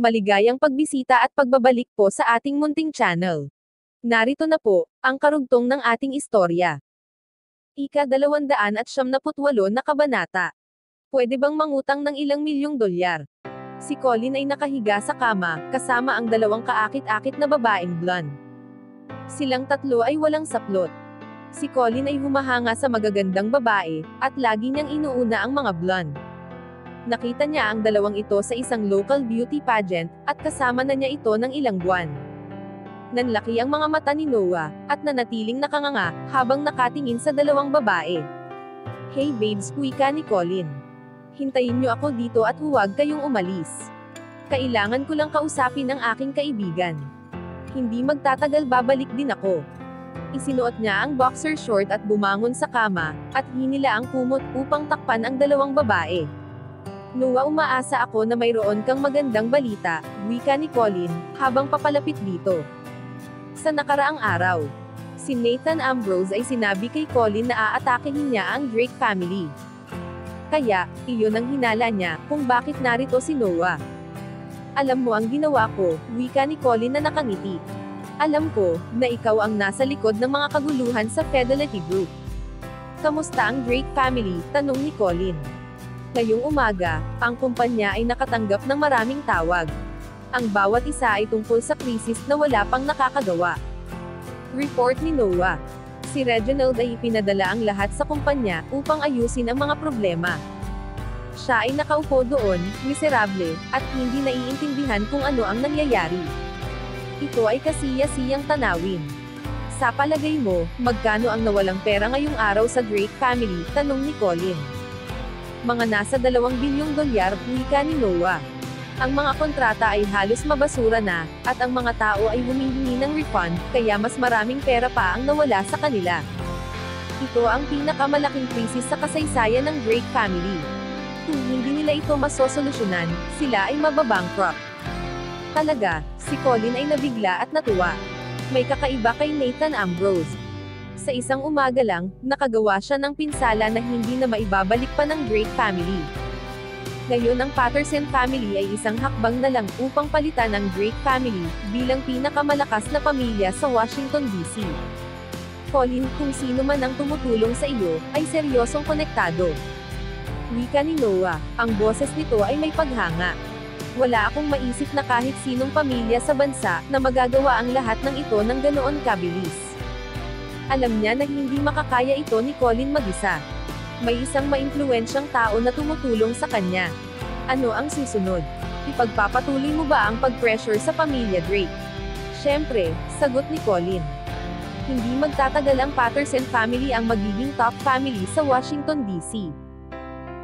Maligayang pagbisita at pagbabalik po sa ating munting channel. Narito na po, ang karugtong ng ating istorya. Ika-278 na kabanata. Pwede bang mangutang ng ilang milyong dolyar? Si Colin ay nakahiga sa kama, kasama ang dalawang kaakit-akit na babaeng blonde. Silang tatlo ay walang saplot. Si Colin ay humahanga sa magagandang babae, at lagi niyang inuuna ang mga blonde. Nakita niya ang dalawang ito sa isang local beauty pageant, at kasama na niya ito ng ilang buwan. Nanlaki ang mga mata ni Noah, at nanatiling nakanganga, habang nakatingin sa dalawang babae. "Hey babes," wika ni Colin. "Hintayin niyo ako dito at huwag kayong umalis. Kailangan ko lang kausapin ang aking kaibigan. Hindi magtatagal babalik din ako." Isinuot niya ang boxer short at bumangon sa kama, at hinila ang kumot upang takpan ang dalawang babae. "Noah, umaasa ako na mayroon kang magandang balita," wika ni Colin, habang papalapit dito. Sa nakaraang araw, si Nathan Ambrose ay sinabi kay Colin na aatakehin niya ang Drake family. Kaya, iyon ang hinala niya, kung bakit narito si Noah. "Alam mo ang ginawa ko," wika ni Colin na nakangiti. "Alam ko, na ikaw ang nasa likod ng mga kaguluhan sa Fidelity Group." "Kamusta ang Drake family?" tanong ni Colin. Ngayong umaga, ang kumpanya ay nakatanggap ng maraming tawag. Ang bawat isa ay tungkol sa krisis na wala pang nakakagawa. Report ni Noah. Si Reginald ay ipinadala ang lahat sa kumpanya, upang ayusin ang mga problema. Siya ay nakaupo doon, miserable, at hindi naiintindihan kung ano ang nangyayari. Ito ay kasiya-siyang tanawin. "Sa palagay mo, magkano ang nawalang pera ngayong araw sa Drake family?" tanong ni Colin. "Mga nasa 2 bilyong dolyar," wika ni Noah. "Ang mga kontrata ay halos mabasura na, at ang mga tao ay humihingi ng refund, kaya mas maraming pera pa ang nawala sa kanila. Ito ang pinakamalaking krisis sa kasaysayan ng Drake family. Kung hindi nila ito masosolusyonan, sila ay mababankrupt." Talaga, si Colin ay nabigla at natuwa. May kakaiba kay Nathan Ambrose. Sa isang umaga lang, nakagawa siya ng pinsala na hindi na maibabalik pa ng Drake family. Ngayon ang Patterson family ay isang hakbang na lang upang palitan ang Drake family, bilang pinakamalakas na pamilya sa Washington, D.C. "Colin, kung sino man ang tumutulong sa iyo, ay seryosong konektado," wika ni Noah. Ang boses nito ay may paghanga. "Wala akong maisip na kahit sinong pamilya sa bansa, na magagawa ang lahat ng ito ng ganoon kabilis." Alam niya na hindi makakaya ito ni Colin mag-isa. May isang maimpluwensyang tao na tumutulong sa kanya. Ano ang susunod? Ipagpapatuloy mo ba ang pag-pressure sa pamilya Drake? Siyempre, sagot ni Colin. Hindi magtatagal ang Patterson family ang magiging top family sa Washington, D.C.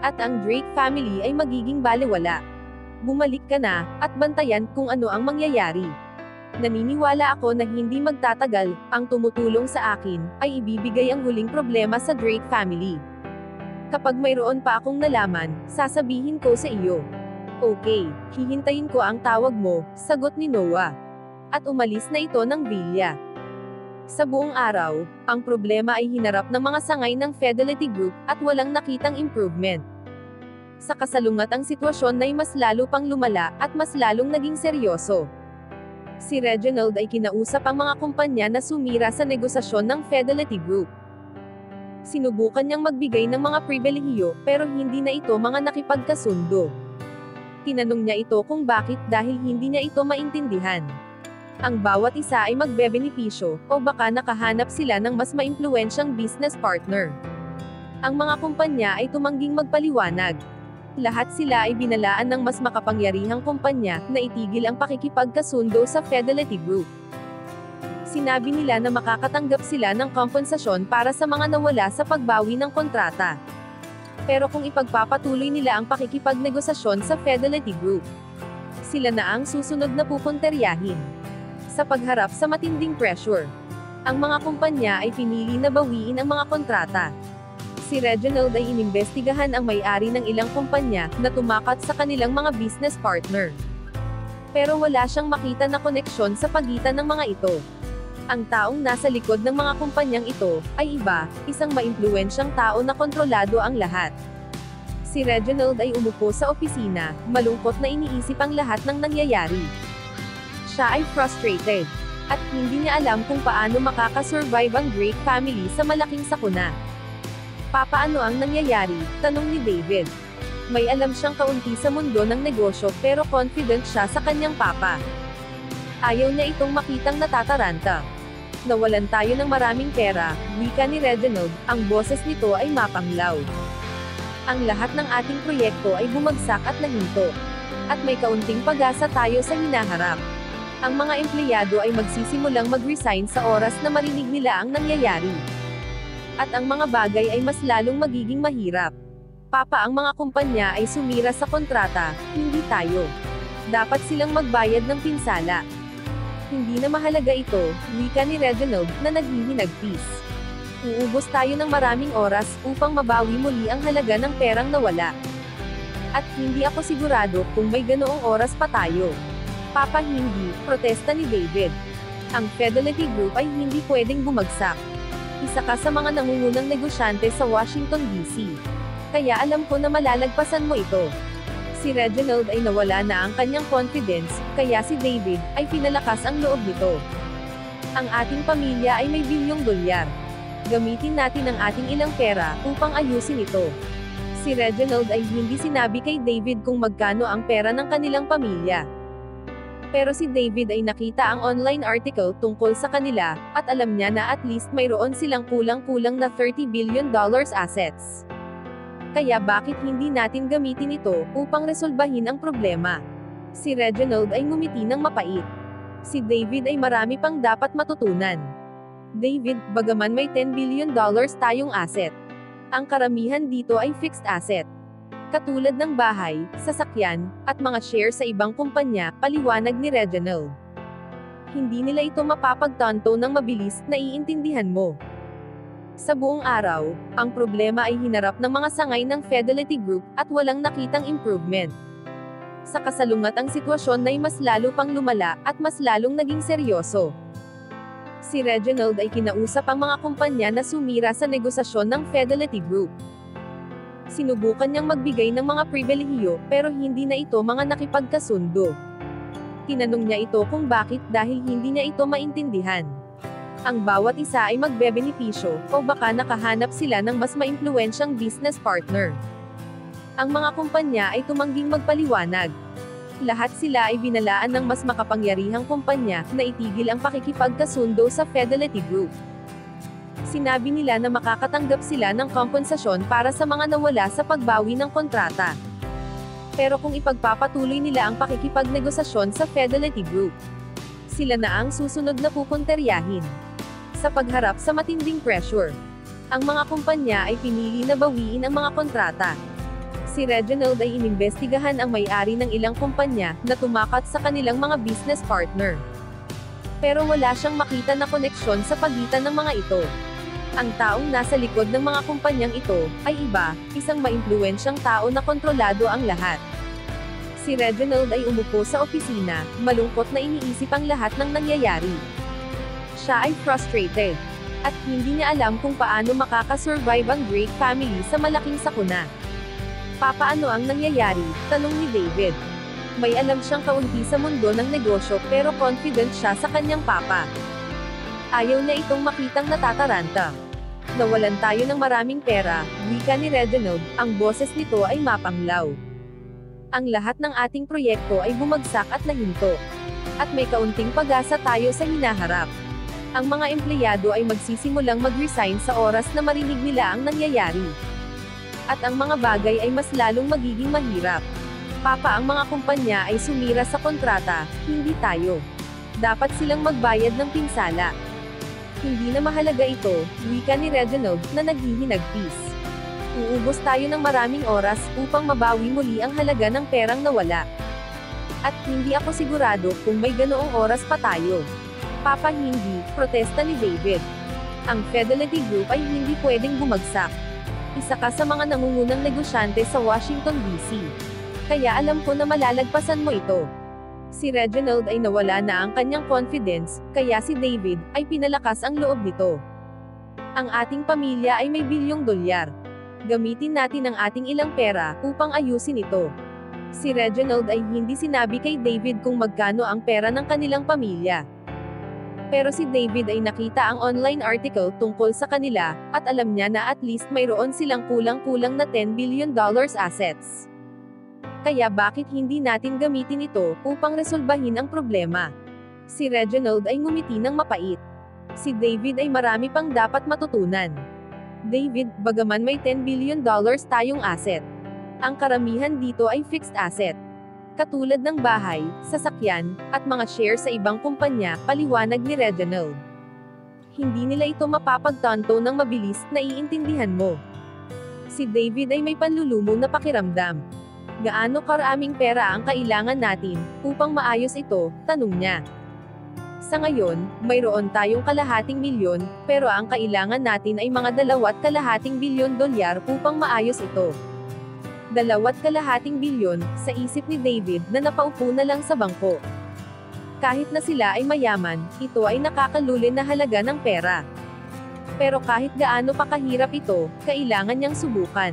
At ang Drake family ay magiging balewala. Bumalik ka na, at bantayan kung ano ang mangyayari. Naniniwala ako na hindi magtatagal, ang tumutulong sa akin, ay ibibigay ang huling problema sa Drake family. Kapag mayroon pa akong nalaman, sasabihin ko sa iyo. "Okay, hihintayin ko ang tawag mo," sagot ni Noah. At umalis na ito ng villa. Sa buong araw, ang problema ay hinarap ng mga sangay ng Fidelity Group, at walang nakitang improvement. Sa kasalungat ang sitwasyon ay mas lalo pang lumala, at mas lalong naging seryoso. Si Reginald ay kinausap ang mga kumpanya na sumira sa negosasyon ng Fidelity Group. Sinubukan niyang magbigay ng mga pribilehiyo, pero hindi na ito mga nakipagkasundo. Tinanong niya ito kung bakit, dahil hindi niya ito maintindihan. Ang bawat isa ay magbebenepisyo, o baka nakahanap sila ng mas maimpluwensyang business partner. Ang mga kumpanya ay tumangging magpaliwanag. Lahat sila ay binalaan ng mas makapangyarihang kumpanya, na itigil ang pakikipagkasundo sa Fidelity Group. Sinabi nila na makakatanggap sila ng kompensasyon para sa mga nawala sa pagbawi ng kontrata. Pero kung ipagpapatuloy nila ang pakikipagnegosasyon sa Fidelity Group, sila na ang susunod na pupunteryahin. Sa pagharap sa matinding pressure, ang mga kumpanya ay pinili na bawiin ang mga kontrata. Si Reginald ay inimbestigahan ang may-ari ng ilang kumpanya, na tumakat sa kanilang mga business partner. Pero wala siyang makita na koneksyon sa pagitan ng mga ito. Ang taong nasa likod ng mga kumpanyang ito, ay iba, isang maimpluwensyang tao na kontrolado ang lahat. Si Reginald ay umupo sa opisina, malungkot na iniisip ang lahat ng nangyayari. Siya ay frustrated. At hindi niya alam kung paano makakasurvive ang Drake family sa malaking sakuna. Papaano ang nangyayari? Tanong ni David. May alam siyang kaunti sa mundo ng negosyo pero confident siya sa kanyang papa. Ayaw niya itong makitang natataranta. Nawalan tayo ng maraming pera, wika ni Reginald, ang boses nito ay mapanglaw. Ang lahat ng ating proyekto ay bumagsak at nahinto. At may kaunting pag-asa tayo sa hinaharap. Ang mga empleyado ay magsisimulang mag-resign sa oras na marinig nila ang nangyayari. At ang mga bagay ay mas lalong magiging mahirap. Papa, ang mga kumpanya ay sumira sa kontrata, hindi tayo. Dapat silang magbayad ng pinsala. Hindi na mahalaga ito, wika ni Reginald, na naghihinagpis. Uubos tayo ng maraming oras upang mabawi muli ang halaga ng perang nawala. At hindi ako sigurado kung may ganoong oras pa tayo. Papa, hindi, protesta ni David. Ang Fidelity Group ay hindi pwedeng bumagsak. Isa ka sa mga nangungunang negosyante sa Washington, D.C. Kaya alam ko na malalagpasan mo ito. Si Reginald ay nawala na ang kanyang confidence, kaya si David ay pinalakas ang loob nito. Ang ating pamilya ay may $1 billion. Gamitin natin ang ating ilang pera upang ayusin ito. Si Reginald ay hindi sinabi kay David kung magkano ang pera ng kanilang pamilya. Pero si David ay nakita ang online article tungkol sa kanila, at alam niya na at least mayroon silang kulang-kulang na $30 billion assets. Kaya bakit hindi natin gamitin ito upang resolbahin ang problema? Si Reginald ay ngumiti ng mapait. Si David ay marami pang dapat matutunan. David, bagaman may $10 billion tayong asset, ang karamihan dito ay fixed asset. Katulad ng bahay, sasakyan, at mga share sa ibang kumpanya, paliwanag ni Reginald. Hindi nila ito mapapagtanto ng mabilis, naiintindihan mo. Sa buong araw, ang problema ay hinarap ng mga sangay ng Fidelity Group, at walang nakitang improvement. Sa kasalungat ang sitwasyon ay mas lalo pang lumala, at mas lalong naging seryoso. Si Reginald ay kinausap ang mga kumpanya na sumira sa negosasyon ng Fidelity Group. Sinubukan niyang magbigay ng mga pribilehiyo, pero hindi na ito mga nakipagkasundo. Tinanong niya ito kung bakit dahil hindi niya ito maintindihan. Ang bawat isa ay magbebenepisyo, o baka nakahanap sila ng mas maimpluwensyang business partner. Ang mga kumpanya ay tumangging magpaliwanag. Lahat sila ay binalaan ng mas makapangyarihang kumpanya na itigil ang pakikipagkasundo sa Fidelity Group. Sinabi nila na makakatanggap sila ng kompensasyon para sa mga nawala sa pagbawi ng kontrata. Pero kung ipagpapatuloy nila ang pakikipagnegosasyon sa Fidelity Group, sila na ang susunod na pupunteryahin. Sa pagharap sa matinding pressure, ang mga kumpanya ay pinili na bawiin ang mga kontrata. Si Reginald ay inimbestigahan ang may-ari ng ilang kumpanya na tumakat sa kanilang mga business partner. Pero wala siyang makita na koneksyon sa pagitan ng mga ito. Ang taong nasa likod ng mga kumpanyang ito ay iba, isang maimpluwensyang tao na kontrolado ang lahat. Si Reginald ay umupo sa opisina, malungkot na iniisip ang lahat ng nangyayari. Siya ay frustrated. At hindi niya alam kung paano makakasurvive ang Drake family sa malaking sakuna. Papaano ang nangyayari? Tanong ni David. May alam siyang kaunti sa mundo ng negosyo pero confident siya sa kanyang papa. Ayaw niya itong makitang natataranta. Nawalan tayo ng maraming pera, wika ni Reginald, ang boses nito ay mapanglaw. Ang lahat ng ating proyekto ay bumagsak at nahinto. At may kaunting pag-asa tayo sa hinaharap. Ang mga empleyado ay magsisimulang mag-resign sa oras na marinig nila ang nangyayari. At ang mga bagay ay mas lalong magiging mahirap. Papa, ang mga kumpanya ay sumira sa kontrata, hindi tayo. Dapat silang magbayad ng pinsala. Hindi na mahalaga ito, wika ni Reginald, na naghihinagpis. Uubos tayo ng maraming oras upang mabawi muli ang halaga ng perang nawala. At hindi ako sigurado kung may ganoong oras pa tayo. Papa, hindi, protesta ni David. Ang Fidelity Group ay hindi pwedeng bumagsak. Isa ka sa mga nangungunang negosyante sa Washington, D.C. Kaya alam ko na malalagpasan mo ito. Si Reginald ay nawala na ang kanyang confidence, kaya si David ay pinalakas ang loob nito. Ang ating pamilya ay may $1 billion. Gamitin natin ang ating ilang pera upang ayusin ito. Si Reginald ay hindi sinabi kay David kung magkano ang pera ng kanilang pamilya. Pero si David ay nakita ang online article tungkol sa kanila, at alam niya na at least mayroon silang kulang-kulang na $10 billion assets. Kaya bakit hindi natin gamitin ito upang resolbahin ang problema? Si Reginald ay ngumiti ng mapait. Si David ay marami pang dapat matutunan. David, bagaman may $10 billion tayong asset, ang karamihan dito ay fixed asset. Katulad ng bahay, sasakyan, at mga share sa ibang kumpanya, paliwanag ni Reginald. Hindi nila ito mapapagtanto ng mabilis, naiintindihan mo. Si David ay may panlulumong na pakiramdam. Gaano karaming pera ang kailangan natin upang maayos ito? Tanong niya. Sa ngayon, mayroon tayong kalahating milyon, pero ang kailangan natin ay mga $2.5 bilyon upang maayos ito. $2.5 bilyon, sa isip ni David na napaupo na lang sa bangko. Kahit na sila ay mayaman, ito ay nakakalulin na halaga ng pera. Pero kahit gaano pa kahirap ito, kailangan niyang subukan.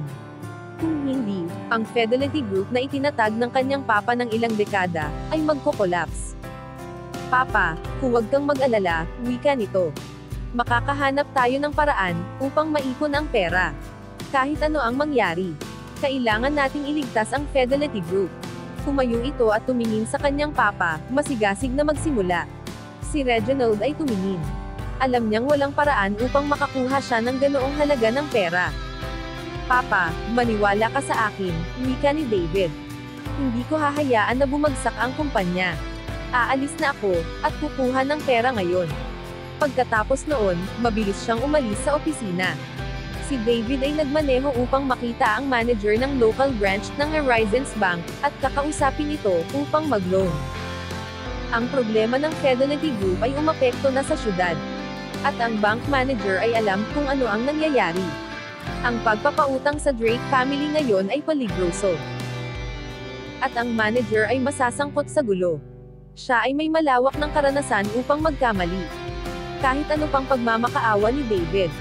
Kung hindi, ang Fidelity Group na itinatag ng kanyang papa ng ilang dekada, ay magko-collapse. Papa, huwag kang mag-alala, wika nito. Makakahanap tayo ng paraan upang maipon ang pera. Kahit ano ang mangyari. Kailangan nating iligtas ang Fidelity Group. Tumayo ito at tumingin sa kanyang papa, masigasig na magsimula. Si Reginald ay tumingin. Alam niyang walang paraan upang makakuha siya ng ganoong halaga ng pera. Papa, maniwala ka sa akin, wika ni David. Hindi ko hahayaan na bumagsak ang kumpanya. Aalis na ako, at kukuha ng pera ngayon. Pagkatapos noon, mabilis siyang umalis sa opisina. Si David ay nagmaneho upang makita ang manager ng local branch ng Horizons Bank, at kakausapin ito upang mag-loan. Ang problema ng Fidelity Group ay umapekto na sa syudad. At ang bank manager ay alam kung ano ang nangyayari. Ang pagpapautang sa Drake family ngayon ay paligroso. At ang manager ay masasangkot sa gulo. Siya ay may malawak ng karanasan upang magkamali. Kahit ano pang pagmamakaawa ni David,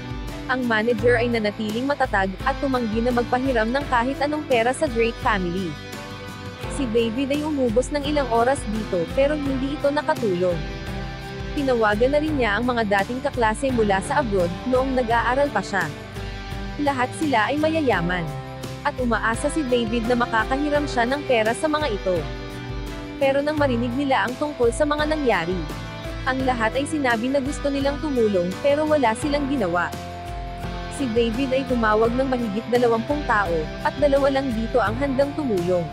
ang manager ay nanatiling matatag, at tumanggi na magpahiram ng kahit anong pera sa Drake family. Si David ay umubos ng ilang oras dito, pero hindi ito nakatulong. Tinawagan na rin niya ang mga dating kaklase mula sa abroad, noong nag-aaral pa siya. Lahat sila ay mayayaman. At umaasa si David na makakahiram siya ng pera sa mga ito. Pero nang marinig nila ang tungkol sa mga nangyari, ang lahat ay sinabi na gusto nilang tumulong, pero wala silang ginawa. Si David ay tumawag ng mahigit 20 tao, at 2 lang dito ang handang tumulong.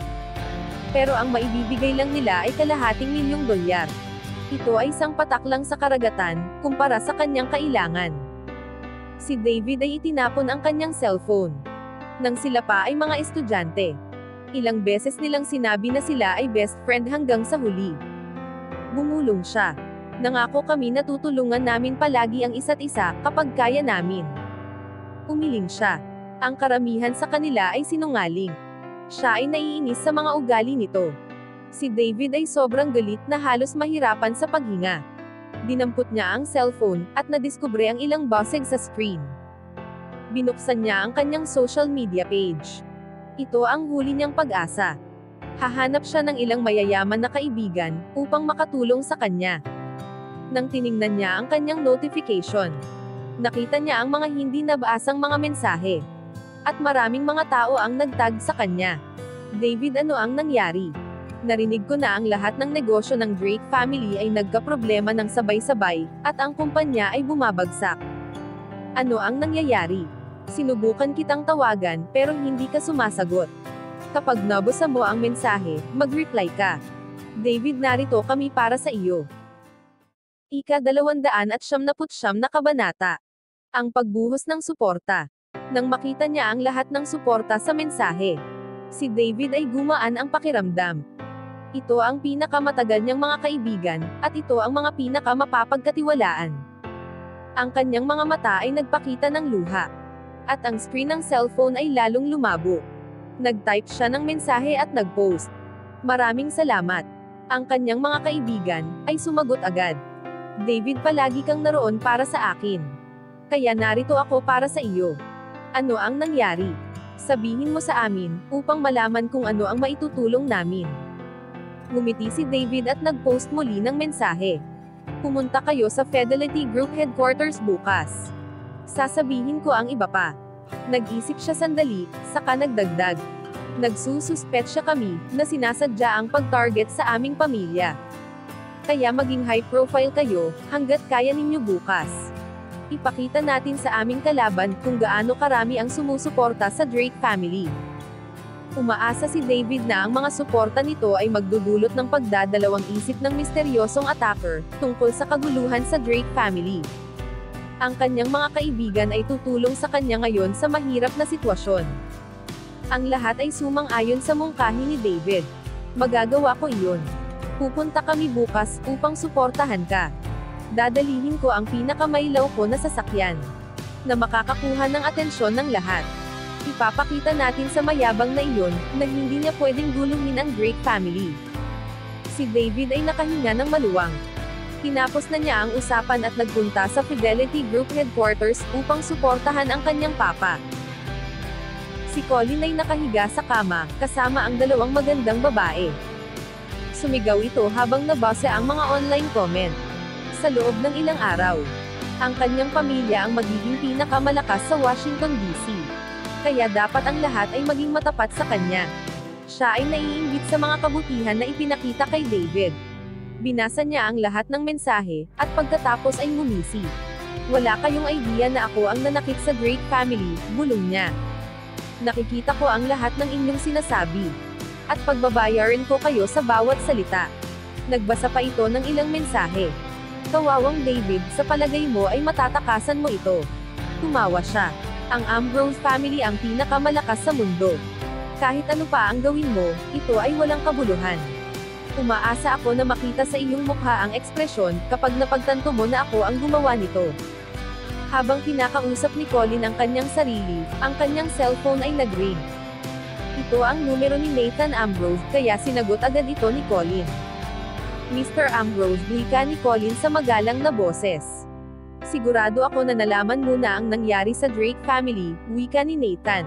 Pero ang maibibigay lang nila ay $250 milyong. Ito ay isang patak lang sa karagatan, kumpara sa kanyang kailangan. Si David ay itinapon ang kanyang cellphone. Nang sila pa ay mga estudyante. Ilang beses nilang sinabi na sila ay best friend hanggang sa huli. Bumulong siya. Nangako kami na tutulungan namin palagi ang isa't isa, kapag kaya namin. Umiling siya. Ang karamihan sa kanila ay sinungaling. Siya ay naiinis sa mga ugali nito. Si David ay sobrang galit na halos mahirapan sa paghinga. Dinampot niya ang cellphone, at nadiskubre ang ilang basag sa screen. Binuksan niya ang kanyang social media page. Ito ang huli niyang pag-asa. Hahanap siya ng ilang mayayaman na kaibigan, upang makatulong sa kanya. Nang tiningnan niya ang kanyang notification, nakita niya ang mga hindi nabasang mga mensahe. At maraming mga tao ang nagtag sa kanya. David, ano ang nangyari? Narinig ko na ang lahat ng negosyo ng Drake family ay nagkaproblema ng sabay-sabay, at ang kumpanya ay bumabagsak. Ano ang nangyayari? Sinubukan kitang tawagan, pero hindi ka sumasagot. Kapag nabasa mo ang mensahe, mag-reply ka. David, narito kami para sa iyo. Ika-279 na kabanata. Ang pagbuhos ng suporta. Nang makita niya ang lahat ng suporta sa mensahe, si David ay gumaan ang pakiramdam. Ito ang pinakamatagal niyang mga kaibigan, at ito ang mga pinakamapapagkatiwalaan. Ang kanyang mga mata ay nagpakita ng luha. At ang screen ng cellphone ay lalong lumabo. Nag-type siya ng mensahe at nag-post. Maraming salamat. Ang kanyang mga kaibigan ay sumagot agad. David, palagi kang naroon para sa akin. Kaya narito ako para sa iyo. Ano ang nangyari? Sabihin mo sa amin, upang malaman kung ano ang maitutulong namin. Ngumiti si David at nag-post muli ng mensahe. Pumunta kayo sa Fidelity Group Headquarters bukas. Sasabihin ko ang iba pa. Nag-isip siya sandali, saka nagdagdag. Nagsususpetsya kami, na sinasadya ang pag-target sa aming pamilya. Kaya maging high profile kayo, hanggat kaya ninyo bukas. Ipakita natin sa aming kalaban kung gaano karami ang sumusuporta sa Drake family. Umaasa si David na ang mga suporta nito ay magdudulot ng pagdadalawang isip ng misteryosong attacker, tungkol sa kaguluhan sa Drake family. Ang kanyang mga kaibigan ay tutulong sa kanya ngayon sa mahirap na sitwasyon. Ang lahat ay sumang-ayon sa mungkahi ni David. Magagawa ko iyon. Pupunta kami bukas, upang suportahan ka. Dadalihin ko ang pinakamaylaw ko na sasakyan, na makakakuha ng atensyon ng lahat. Ipapakita natin sa mayabang na iyon, na hindi niya pwedeng guluhin ang Drake family. Si David ay nakahinga ng maluwang. Tinapos na niya ang usapan at nagpunta sa Fidelity Group Headquarters, upang suportahan ang kanyang papa. Si Colin ay nakahiga sa kama, kasama ang dalawang magandang babae. Sumigaw ito habang nabasa ang mga online comment. Sa loob ng ilang araw, ang kanyang pamilya ang magiging pinakamalakas sa Washington DC. Kaya dapat ang lahat ay maging matapat sa kanya. Siya ay naiinggit sa mga kabutihan na ipinakita kay David. Binasa niya ang lahat ng mensahe, at pagkatapos ay ngumisi. Wala kayong idea na ako ang nanakit sa Drake family, bulong niya. Nakikita ko ang lahat ng inyong sinasabi. At pagbabayarin ko kayo sa bawat salita. Nagbasa pa ito ng ilang mensahe. Kawawang David, sa palagay mo ay matatakasan mo ito. Tumawa siya. Ang Ambrose family ang pinakamalakas sa mundo. Kahit ano pa ang gawin mo, ito ay walang kabuluhan. Umaasa ako na makita sa iyong mukha ang ekspresyon, kapag napagtanto mo na ako ang gumawa nito. Habang kinakausap ni Colin ang kanyang sarili, ang kanyang cellphone ay nag-ring. Ito ang numero ni Nathan Ambrose, kaya sinagot agad ito ni Colin. Mr. Ambrose, wika ni Colin sa magalang na boses. Sigurado ako na nalaman mo na ang nangyari sa Drake family, wika ni Nathan.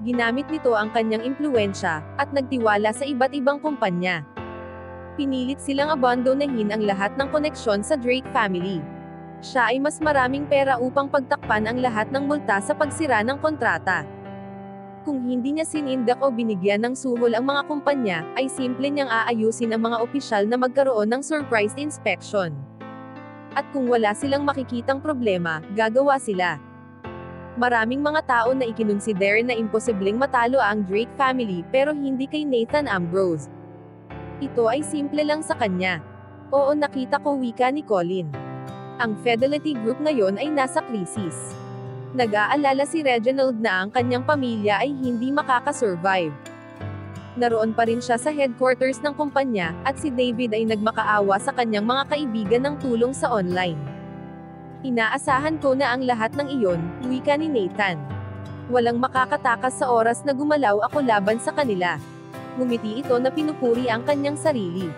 Ginamit nito ang kanyang impluwensya, at nagtiwala sa iba't ibang kumpanya. Pinilit silang abandonahin ang lahat ng koneksyon sa Drake family. Siya ay mas maraming pera upang pagtakpan ang lahat ng multa sa pagsira ng kontrata. Kung hindi niya sinindak o binigyan ng suhol ang mga kumpanya, ay simple niyang aayusin ang mga opisyal na magkaroon ng surprise inspection. At kung wala silang makikitang problema, gagawa sila. Maraming mga tao na ikinonsider na imposibleng matalo ang Drake family, pero hindi kay Nathan Ambrose. Ito ay simple lang sa kanya. Oo, nakita ko, wika ni Colin. Ang Fidelity Group ngayon ay nasa krisis. Nag-aalala si Reginald na ang kanyang pamilya ay hindi makakasurvive. Naroon pa rin siya sa headquarters ng kumpanya, at si David ay nagmakaawa sa kanyang mga kaibigan ng tulong sa online. Inaasahan ko na ang lahat ng iyon, wika ni Nathan. Walang makakatakas sa oras na gumalaw ako laban sa kanila. Ngumiti ito na pinupuri ang kanyang sarili.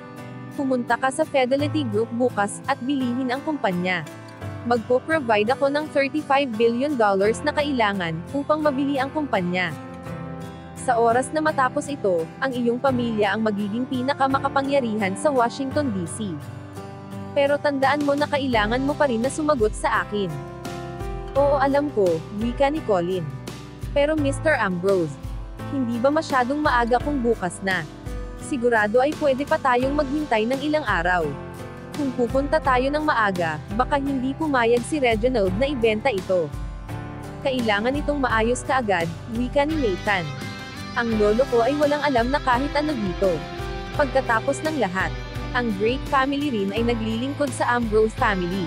Pumunta ka sa Fidelity Group bukas, at bilihin ang kumpanya. Magpo-provide ako ng $35 billion na kailangan, upang mabili ang kumpanya. Sa oras na matapos ito, ang iyong pamilya ang magiging pinakamakapangyarihan sa Washington DC. Pero tandaan mo na kailangan mo pa rin na sumagot sa akin. Oo, alam ko, wika ni Colin. Pero Mr. Ambrose, hindi ba masyadong maaga kung bukas na? Sigurado ay pwede pa tayong maghintay ng ilang araw. Kung pupunta tayo ng maaga, baka hindi pumayag si Reginald na ibenta ito. Kailangan itong maayos kaagad, wika ni Nathan. Ang lolo ko ay walang alam na kahit ano dito. Pagkatapos ng lahat, ang Drake family rin ay naglilingkod sa Ambrose family.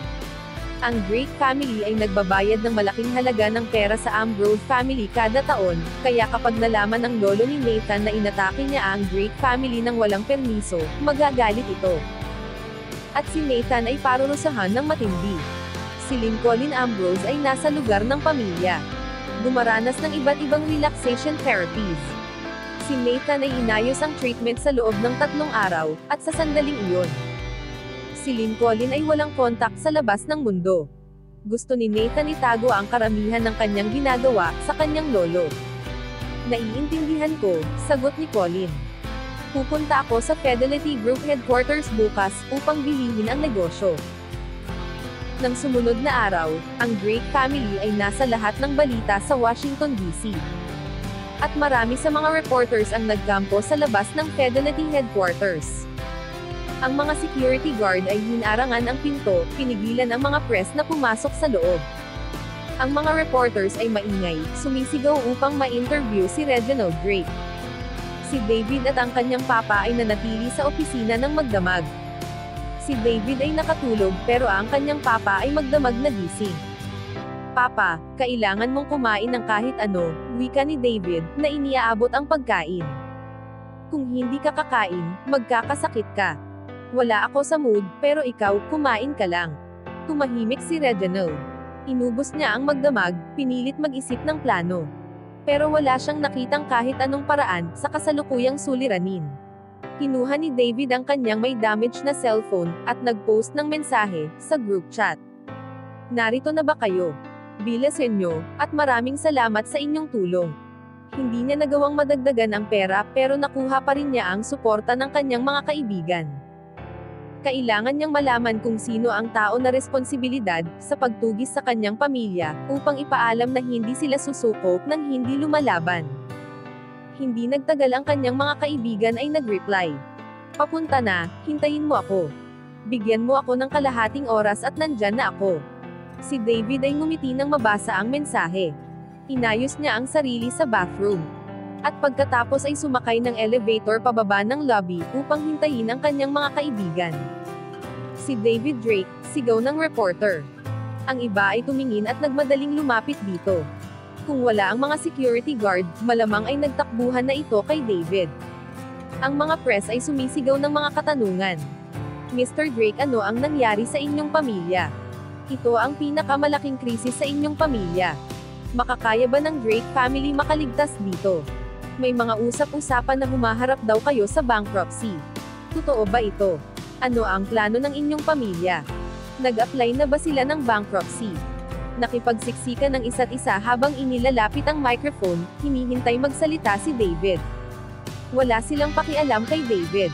Ang Drake family ay nagbabayad ng malaking halaga ng pera sa Ambrose family kada taon, kaya kapag nalaman ng lolo ni Nathan na inatake niya ang Drake family ng walang permiso, magagalit ito. At si Nathan ay parurusahan ng matindi. Si Colin Ambrose ay nasa lugar ng pamilya. Dumaranas ng iba't ibang relaxation therapies. Si Nathan ay inayos ang treatment sa loob ng 3 araw, at sa sandaling iyon, si Colin ay walang kontak sa labas ng mundo. Gusto ni Nathan itago ang karamihan ng kanyang ginagawa sa kanyang lolo. Naiintindihan ko, sagot ni Colin. Pupunta ako sa Fidelity Group headquarters bukas upang bilihin ang negosyo. Nang sumunod na araw, ang Drake family ay nasa lahat ng balita sa Washington, D.C. At marami sa mga reporters ang nagkampo sa labas ng Fidelity headquarters. Ang mga security guard ay hinarangan ang pinto, pinigilan ang mga press na pumasok sa loob. Ang mga reporters ay maingay, sumisigaw upang ma-interview si Reginald Drake. Si David at ang kanyang papa ay nanatili sa opisina ng magdamag. Si David ay nakatulog pero ang kanyang papa ay magdamag na gising. Papa, kailangan mong kumain ng kahit ano, wika ni David, na iniaabot ang pagkain. Kung hindi ka kakain, magkakasakit ka. Wala ako sa mood, pero ikaw, kumain ka lang. Tumahimik si Reginald. Inubos niya ang magdamag, pinilit mag-isip ng plano. Pero wala siyang nakitang kahit anong paraan sa kasalukuyang suliranin. Kinuha ni David ang kanyang may damage na cellphone, at nag-post ng mensahe sa group chat. Narito na ba kayo? Bilasin nyo, at maraming salamat sa inyong tulong. Hindi niya nagawang madagdagan ang pera pero nakuha pa rin niya ang suporta ng kanyang mga kaibigan. Kailangan niyang malaman kung sino ang tao na responsibilidad sa pagtugis sa kanyang pamilya, upang ipaalam na hindi sila susuko nang hindi lumalaban. Hindi nagtagal ang kanyang mga kaibigan ay nag-reply. Papunta na, hintayin mo ako. Bigyan mo ako ng kalahating oras at nandyan na ako. Si David ay ngumiti nang mabasa ang mensahe. Inayos niya ang sarili sa bathroom. At pagkatapos ay sumakay ng elevator pababa ng lobby upang hintayin ang kanyang mga kaibigan. Si David Drake, sigaw ng reporter. Ang iba ay tumingin at nagmadaling lumapit dito. Kung wala ang mga security guard, malamang ay nagtakbuhan na ito kay David. Ang mga press ay sumisigaw ng mga katanungan. Mr. Drake, ano ang nangyari sa inyong pamilya? Ito ang pinakamalaking krisis sa inyong pamilya. Makakaya ba ng Drake family makaligtas dito? May mga usap-usapan na humaharap daw kayo sa bankruptcy. Totoo ba ito? Ano ang plano ng inyong pamilya? Nag-apply na ba sila ng bankruptcy? Nakipagsiksikan ng isa't isa habang inilalapit ang microphone, hinihintay magsalita si David. Wala silang pakialam kay David.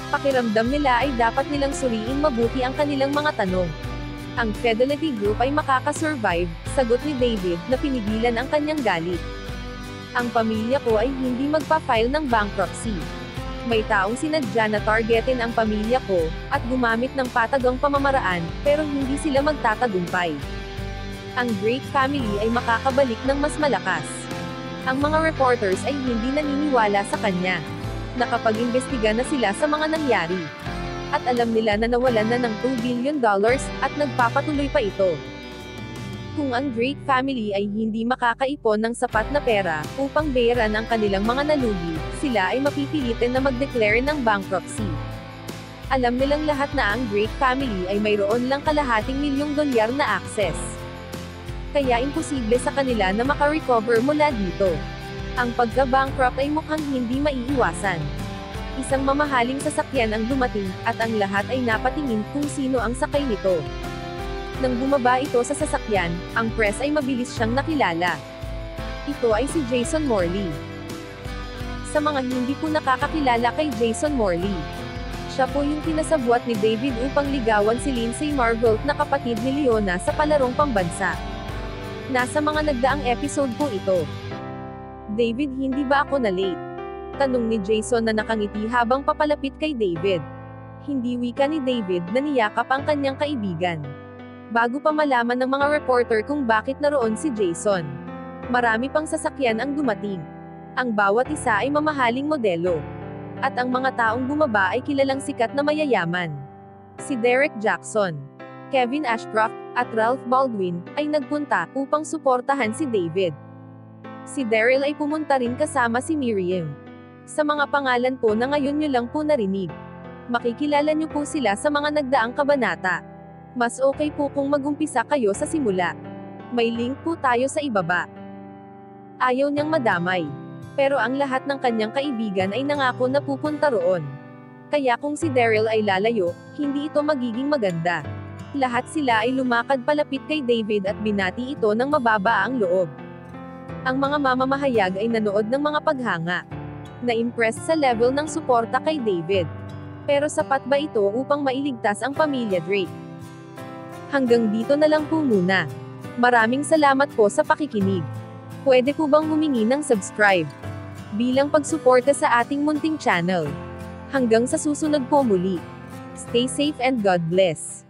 Pakiramdam nila ay dapat nilang suriin mabuti ang kanilang mga tanong. Ang Fidelity Group ay makakasurvive, sagot ni David, na pinigilan ang kanyang galit. Ang pamilya ko ay hindi magpa-file ng bankruptcy. May taong sinadya na targetin ang pamilya ko, at gumamit ng patagang pamamaraan, pero hindi sila magtatagumpay. Ang Drake family ay makakabalik ng mas malakas. Ang mga reporters ay hindi naniniwala sa kanya. Nakapag-imbestiga na sila sa mga nangyari. At alam nila na nawalan na ng $2 billion, at nagpapatuloy pa ito. Kung ang Drake family ay hindi makakaipon ng sapat na pera upang bayaran ang kanilang mga nalugi, sila ay mapipilitin na mag-declare ng bankruptcy. Alam nilang lahat na ang Drake family ay mayroon lang $250 milyon na access. Kaya imposible sa kanila na makarecover mula dito. Ang pagka-bankrupt ay mukhang hindi maiiwasan. Isang mamahaling sasakyan ang dumating, at ang lahat ay napatingin kung sino ang sakay nito. Nang bumaba ito sa sasakyan, ang press ay mabilis siyang nakilala. Ito ay si Jason Morley. Sa mga hindi po nakakakilala kay Jason Morley, siya po yung pinasabwat ni David upang ligawan si Lindsay Marvelt na kapatid ni Leona sa palarong pambansa. Nasa mga nagdaang episode po ito. David, hindi ba ako na late? Tanong ni Jason na nakangiti habang papalapit kay David. Hindi wika ni David na niyakap ang kanyang kaibigan. Bago pa malaman ng mga reporter kung bakit naroon si Jason. Marami pang sasakyan ang dumating. Ang bawat isa ay mamahaling modelo. At ang mga taong bumaba ay kilalang sikat na mayayaman. Si Derek Jackson, Kevin Ashcroft, at Ralph Baldwin, ay nagpunta upang suportahan si David. Si Daryl ay pumunta rin kasama si Miriam. Sa mga pangalan po na ngayon nyo lang po narinig. Makikilala nyo po sila sa mga nagdaang kabanata. Mas okay po kung magumpisa kayo sa simula. May link po tayo sa ibaba. Ayaw niyang madamay. Pero ang lahat ng kanyang kaibigan ay nangako na pupunta roon. Kaya kung si Daryl ay lalayo, hindi ito magiging maganda. Lahat sila ay lumakad palapit kay David at binati ito ng mababa ang loob. Ang mga mamamahayag ay nanood ng mga paghanga. Na-impress sa level ng suporta kay David. Pero sapat ba ito upang mailigtas ang pamilya Drake? Hanggang dito na lang po muna. Maraming salamat po sa pakikinig. Pwede po bang humingi ng subscribe bilang pagsuporta sa ating munting channel? Hanggang sa susunod po muli. Stay safe and God bless.